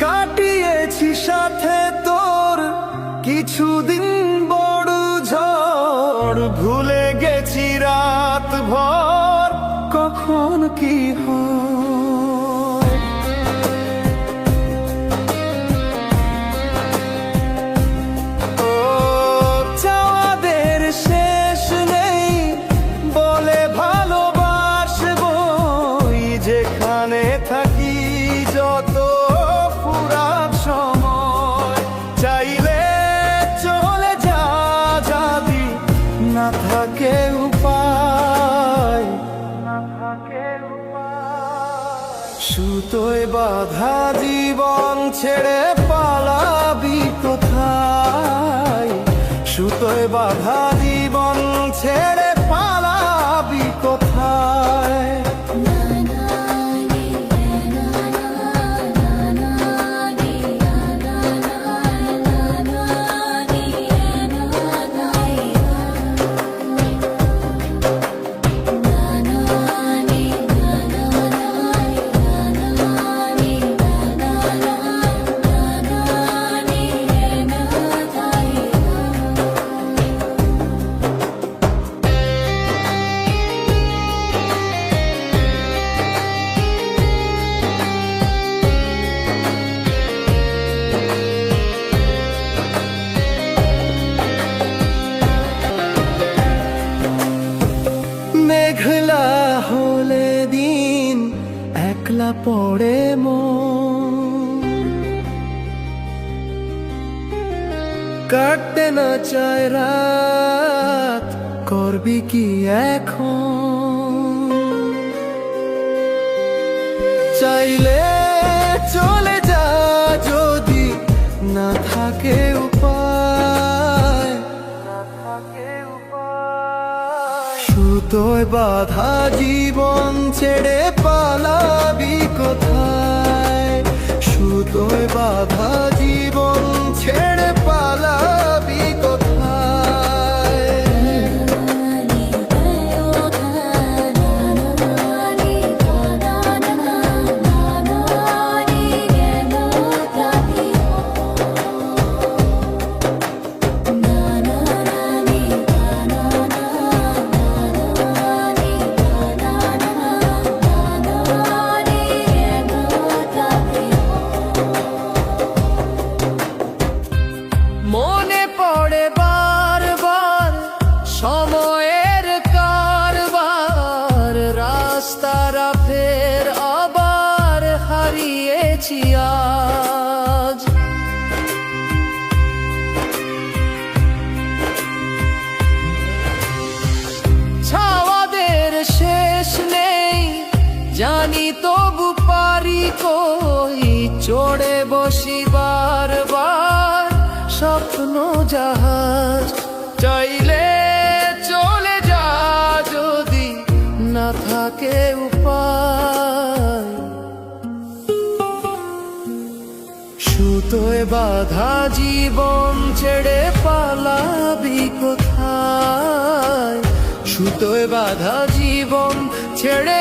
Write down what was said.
কাটিয়েছি সাথে তোর কিছুদিন বড় ঝড়, ভুলে গেছি রাত ভর কখন কি হয়। ও চাওয়াদের শেষ নেই বলে ভালোবাসবো, যেখানে থাকি যত পুরান সময়। চাইলে চলে যা যদি না থাকে উপায়, সুতোয় বাঁধা জীবন ছেড়ে পালাবি কোথায়? সুতোয় বাঁধা জীবন ছেড়ে পালাবি কোথায়? মেঘলা হলে দিন একলা পড়ে মন, কাটতে না চায় রাত করবি কি এখন? চাইলে চলে যা যদি না থাকে উপায়, সুতোয় বাঁধা জীবন ছেড়ে পালাবি কোথায়? সুতোয় বাঁধা জীবন ছেড়ে পালাবি কোথায়? মনে পড়ে বারবার সময়ের কারবার, রাস্তারা ফের আবার হারিয়েছি আজ। ছাওয়াদের শেষ নেই জানি, তবু পারি কই চড়ে বসি বারবার স্বপ্ন জাহাজ। চাইলে চলে যা যদি না থাকে উপায়, সুতোয় বাঁধা জীবন ছেড়ে পালাবি কোথায়? সুতোয় বাঁধা জীবন ছেড়ে